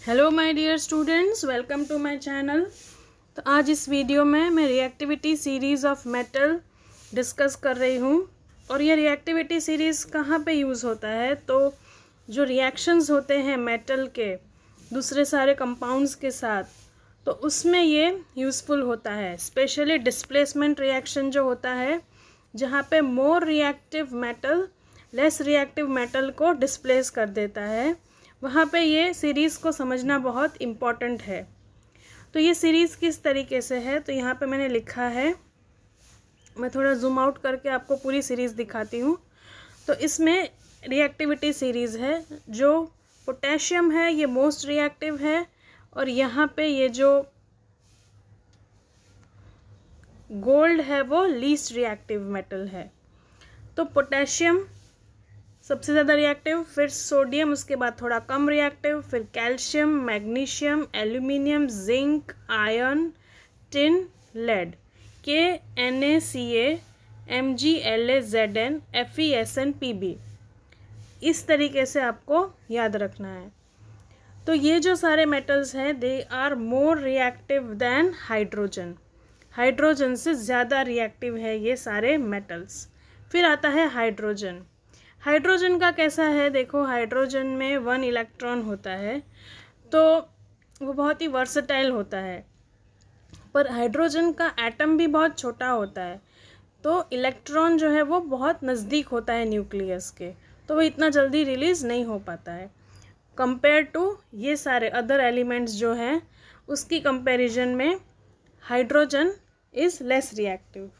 Hello my dear students, welcome to my channel. तो आज इस वीडियो में मैं reactivity series of metal discuss कर रही हूँ। और ये रिएक्टिविटी सीरीज़ कहाँ पे यूज़ होता है, तो जो रिएक्शंस होते हैं मेटल के दूसरे सारे कंपाउंड्स के साथ, तो उसमें ये यूज़फुल होता है। स्पेशली डिस्प्लेसमेंट रिएक्शन जो होता है, जहाँ पे more reactive metal less reactive metal को डिस्प्लेस कर देता है, वहाँ पे ये सीरीज़ को समझना बहुत इम्पॉर्टेंट है। तो ये सीरीज़ किस तरीके से है, तो यहाँ पे मैंने लिखा है, मैं थोड़ा जूम आउट करके आपको पूरी सीरीज़ दिखाती हूँ। तो इसमें रिएक्टिविटी सीरीज़ है। जो पोटेशियम है ये मोस्ट रिएक्टिव है, और यहाँ पे ये जो गोल्ड है वो लीस्ट रिएक्टिव मेटल है। तो पोटेशियम सबसे ज़्यादा रिएक्टिव, फिर सोडियम उसके बाद थोड़ा कम रिएक्टिव, फिर calcium, magnesium, aluminium, zinc, iron, tin, lead, KNaCa, MgLaZn, FeSn, Pb। इस तरीके से आपको याद रखना है। तो ये जो सारे मेटल्स हैं they are more reactive than hydrogen. Hydrogen से ज़्यादा रिएक्टिव है ये सारे मेटल्स। फिर आता है हाइड्रोजन। हाइड्रोजन का कैसा है, देखो हाइड्रोजन में 1 इलेक्ट्रॉन होता है, तो वो बहुत ही वर्सटाइल होता है। पर हाइड्रोजन का एटम भी बहुत छोटा होता है, तो इलेक्ट्रॉन जो है वो बहुत नज़दीक होता है न्यूक्लियस के, तो वो इतना जल्दी रिलीज़ नहीं हो पाता है कंपेयर टू ये सारे अदर एलिमेंट्स जो हैं उसकी कंपैरिजन में हाइड्रोजन इज़ लेस रिएक्टिव।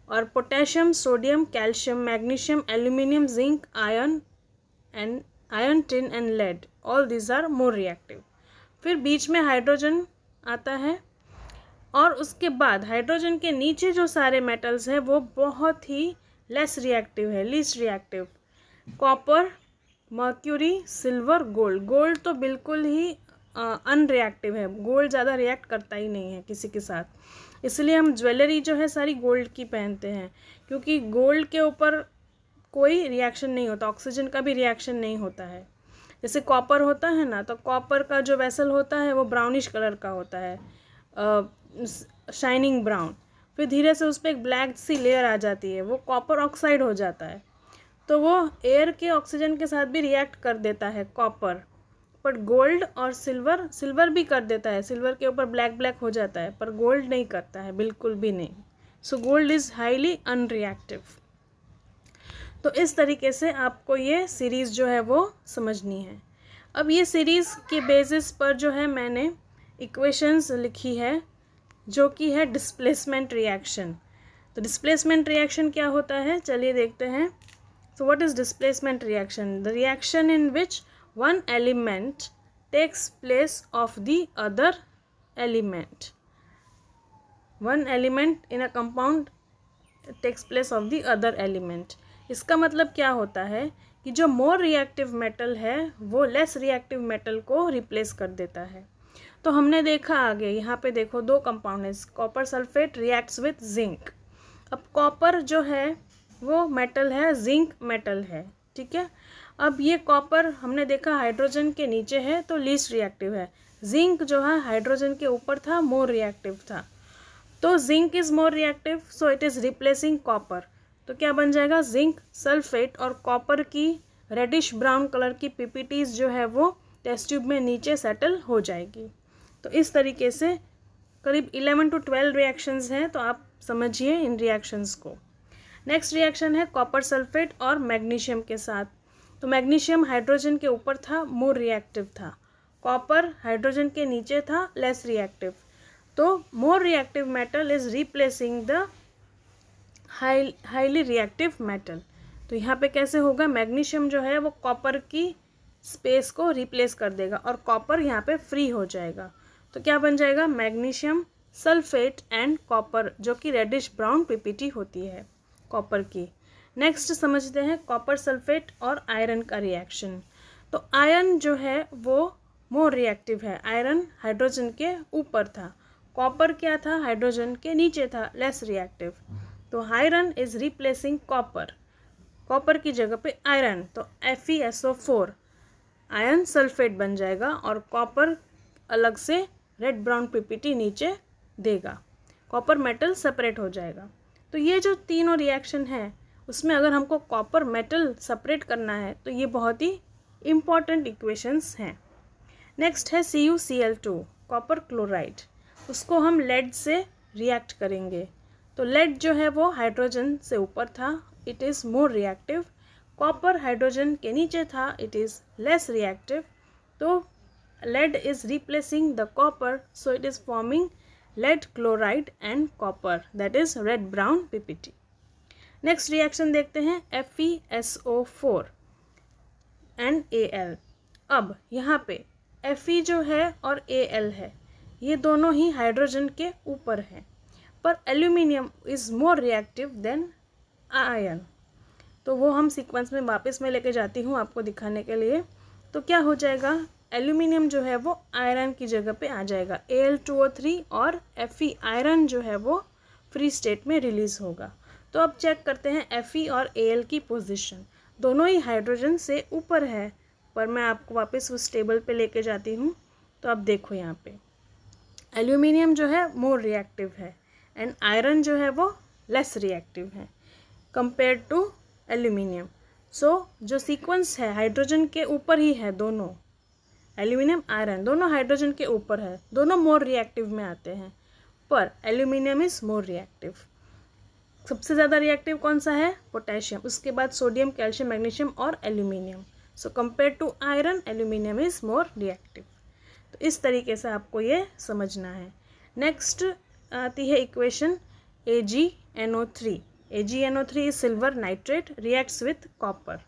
और potassium, sodium, calcium, magnesium, aluminium, zinc, iron, tin and lead, all this are more reactive. फिर बीच में हाइड्रोजन आता है, और उसके बाद हाइड्रोजन के नीचे जो सारे मेटल्स हैं वो बहुत ही लेस रिएक्टिव है, least reactive. Copper, mercury, silver, gold. Gold तो बिल्कुल ही अनरिएक्टिव है, गोल्ड ज़्यादा रिएक्ट करता ही नहीं है किसी के साथ, इसलिए हम ज्वेलरी जो है सारी गोल्ड की पहनते हैं, क्योंकि गोल्ड के ऊपर कोई रिएक्शन नहीं होता, ऑक्सीजन का भी रिएक्शन नहीं होता है। जैसे कॉपर होता है ना, तो कॉपर का जो वेसल होता है वो ब्राउनिश कलर का होता है, शाइनिंग ब्राउन। फिर धीरे से उस पर एक ब्लैक सी लेयर आ जाती है, वो कॉपर ऑक्साइड हो जाता है, तो वो एयर के ऑक्सीजन के साथ भी रिएक्ट कर देता है कॉपर। पर गोल्ड और सिल्वर भी कर देता है, सिल्वर के ऊपर ब्लैक ब्लैक हो जाता है, पर गोल्ड नहीं करता है, बिल्कुल भी नहीं। So gold is highly unreactive. तो इस तरीके से आपको ये सीरीज़ जो है वो समझनी है। अब ये सीरीज़ के बेसिस पर जो है मैंने इक्वेशंस लिखी है, जो कि है डिस्प्लेसमेंट रिएक्शन। तो डिस्प्लेसमेंट रिएक्शन क्या होता है, चलिए देखते हैं। So what is displacement reaction? The reaction in which one element takes place of the other element. One element in a compound takes place of the other element. इसका मतलब क्या होता है कि जो मोर रिएक्टिव मेटल है वो less reactive metal को रिप्लेस कर देता है। तो हमने देखा आगे, यहाँ पे देखो दो कंपाउंड है, copper sulphate reacts with zinc. अब कॉपर जो है वो मेटल है, जिंक मेटल है, ठीक है। अब ये कॉपर हमने देखा हाइड्रोजन के नीचे है तो लीस्ट रिएक्टिव है, जिंक जो है हाइड्रोजन के ऊपर था, मोर रिएक्टिव था। तो zinc is more reactive, so it is replacing copper. तो क्या बन जाएगा, जिंक सल्फेट और कॉपर की रेडिश ब्राउन कलर की पीपीटीज जो है वो टेस्ट ट्यूब में नीचे सेटल हो जाएगी। तो इस तरीके से करीब 11 to 12 रिएक्शंस हैं, तो आप समझिए इन रिएक्शंस को। नेक्स्ट रिएक्शन है कॉपर सल्फेट और मैग्नीशियम के साथ। तो मैग्नीशियम हाइड्रोजन के ऊपर था, मोर रिएक्टिव था। कॉपर हाइड्रोजन के नीचे था, लेस रिएक्टिव। तो more reactive metal is replacing the highly reactive metal. तो यहाँ पे कैसे होगा, मैग्नीशियम जो है वो कॉपर की स्पेस को रिप्लेस कर देगा और कॉपर यहाँ पे फ्री हो जाएगा। तो क्या बन जाएगा, मैग्नीशियम सल्फेट एंड कॉपर, जो कि रेडिश ब्राउन पीपीटी होती है कॉपर की। नेक्स्ट समझते हैं कॉपर सल्फेट और आयरन का रिएक्शन। तो आयरन जो है वो मोर रिएक्टिव है, आयरन हाइड्रोजन के ऊपर था, कॉपर क्या था, हाइड्रोजन के नीचे था, लेस रिएक्टिव। तो iron is replacing copper, copper की जगह पे आयरन, तो FeSO4 आयरन सल्फेट बन जाएगा और कॉपर अलग से रेड ब्राउन पीपीटी नीचे देगा, कॉपर मेटल सेपरेट हो जाएगा। तो ये जो तीनों रिएक्शन है उसमें अगर हमको कॉपर मेटल सेपरेट करना है तो ये बहुत ही इम्पॉर्टेंट इक्वेशंस हैं। नेक्स्ट है CuCl2 कॉपर क्लोराइड, उसको हम लेड से रिएक्ट करेंगे। तो लेड जो है वो हाइड्रोजन से ऊपर था, it is more reactive. Copper hydrogen के नीचे था, इट इज़ लेस रिएक्टिव। तो lead is replacing the copper, so it is forming lead chloride and copper, that is red brown PPT. Next reaction देखते हैं FeSO4 and Al। अब यहाँ पे Fe जो है और Al है, ये दोनों ही हाइड्रोजन के ऊपर हैं, पर aluminium is more reactive than iron. तो वो हम सीक्वेंस में वापस में लेके जाती हूँ आपको दिखाने के लिए। तो क्या हो जाएगा, एल्यूमिनियम जो है वो आयरन की जगह पे आ जाएगा, Al2O3, और Fe आयरन जो है वो फ्री स्टेट में रिलीज़ होगा। तो अब चेक करते हैं Fe और Al की पोजीशन, दोनों ही हाइड्रोजन से ऊपर है, पर मैं आपको वापस उस टेबल पे लेके जाती हूँ। तो अब देखो यहाँ पे एल्यूमिनियम जो है मोर रिएक्टिव है एंड आयरन जो है वो लेस रिएक्टिव है कंपेयर टू एल्यूमिनियम। सो जो सीक्वेंस है हाइड्रोजन के ऊपर ही है, दोनों एल्यूमिनियम आयरन दोनों हाइड्रोजन के ऊपर है, दोनों मोर रिएक्टिव में आते हैं, पर एल्यूमिनियम इज़ मोर रिएक्टिव। सबसे ज़्यादा रिएक्टिव कौन सा है, पोटेशियम, उसके बाद सोडियम, कैल्शियम, मैग्नीशियम और aluminium. So compare to iron aluminium is more reactive. तो इस तरीके से आपको ये समझना है। नेक्स्ट आती है equation AgNO3। AgNO3 is silver nitrate reacts with copper.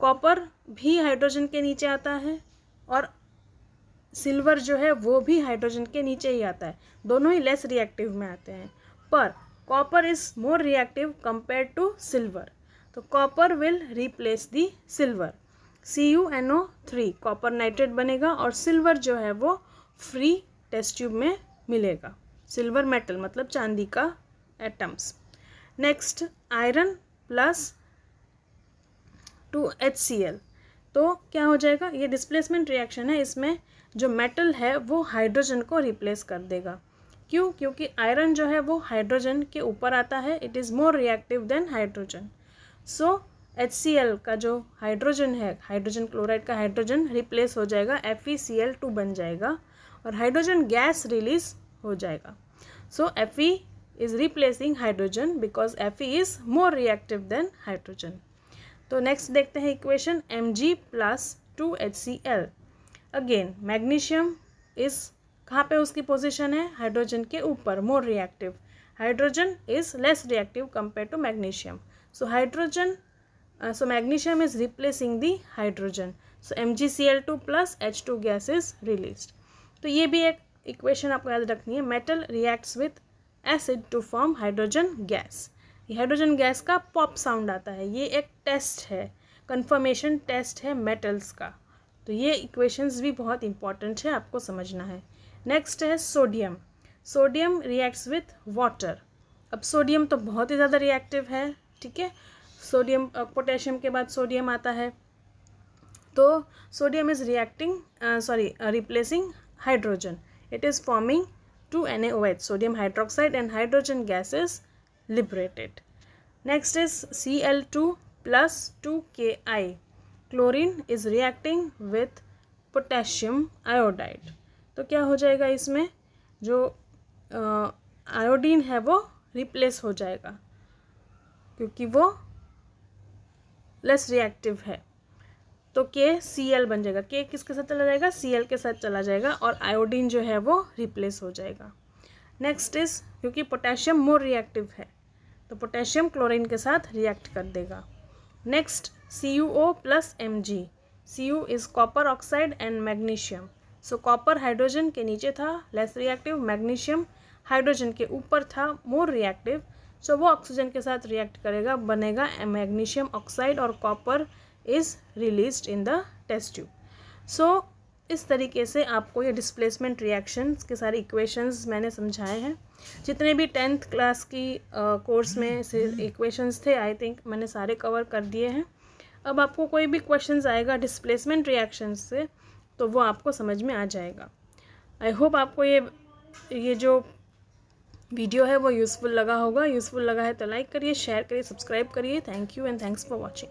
Copper भी हाइड्रोजन के नीचे आता है और सिल्वर जो है वो भी हाइड्रोजन के नीचे ही आता है, दोनों ही लेस रिएक्टिव में आते हैं, पर copper is more reactive compare to silver. तो copper will replace the silver, CuNO3 copper nitrate बनेगा और सिल्वर जो है वो फ्री टेस्ट ट्यूब में मिलेगा, सिल्वर मेटल मतलब चांदी का atoms. Next iron plus 2HCl, तो क्या हो जाएगा, ये डिस्प्लेसमेंट रिएक्शन है, इसमें जो मेटल है वो हाइड्रोजन को रिप्लेस कर देगा। क्यों, क्योंकि आयरन जो है वो हाइड्रोजन के ऊपर आता है, it is more reactive than hydrogen. So HCl का जो हाइड्रोजन है, हाइड्रोजन क्लोराइड का हाइड्रोजन रिप्लेस हो जाएगा, FeCl2 बन जाएगा और हाइड्रोजन गैस रिलीज हो जाएगा। सो Fe is replacing hydrogen because Fe is more reactive than hydrogen. तो नेक्स्ट देखते हैं equation Mg plus 2HCl। Again magnesium is कहाँ पे उसकी पोजीशन है, हाइड्रोजन के ऊपर, more reactive. Hydrogen is less reactive compare to magnesium. So hydrogen so magnesium is replacing the hydrogen, so MgCl2 plus H2 gas is released। तो ये भी एक इक्वेशन आपको याद रखनी है, metal reacts with acid to form hydrogen gas. ये hydrogen gas का पॉप साउंड आता है, ये एक टेस्ट है, कंफर्मेशन टेस्ट है मेटल्स का। तो ये इक्वेशंस भी बहुत इंपॉर्टेंट है, आपको समझना है। नेक्स्ट है sodium. Sodium reacts with water. अब सोडियम तो बहुत ही ज़्यादा रिएक्टिव है, ठीक है, सोडियम पोटेशियम के बाद सोडियम आता है, तो sodium is replacing hydrogen, it is forming 2NaOH, sodium hydroxide, and hydrogen gas is liberated. Next is Cl2 plus 2Ki, chlorine is reacting with potassium iodide. तो क्या हो जाएगा, इसमें जो आयोडीन है वो रिप्लेस हो जाएगा क्योंकि वो लेस रिएक्टिव है, तो KCl बन जाएगा। K किसके साथ चला जाएगा, Cl के साथ चला जाएगा और आयोडीन जो है वो रिप्लेस हो जाएगा। नेक्स्ट इज, क्योंकि पोटेशियम मोर रिएक्टिव है तो पोटेशियम क्लोरीन के साथ रिएक्ट कर देगा। Next CuO plus Mg। Cu is copper oxide and magnesium. So copper hydrogen के नीचे था, लेस रिएक्टिव, मैग्नीशियम हाइड्रोजन के ऊपर था, मोर रिएक्टिव। सो वो ऑक्सीजन के साथ रिएक्ट करेगा, बनेगा मैग्नीशियम ऑक्साइड और copper is released in the test tube. So इस तरीके से आपको ये डिस्प्लेसमेंट रिएक्शंस के सारे इक्वेशंस मैंने समझाए हैं। जितने भी 10th क्लास की कोर्स में से इक्वेशंस थे, आई थिंक मैंने सारे कवर कर दिए हैं। अब आपको कोई भी क्वेश्चंस आएगा डिस्प्लेसमेंट रिएक्शंस से तो वो आपको समझ में आ जाएगा। आई होप आपको ये जो वीडियो है वो यूज़फुल लगा होगा। यूज़फुल लगा है तो लाइक करिए, शेयर करिए, सब्सक्राइब करिए। Thank you and thanks for watching.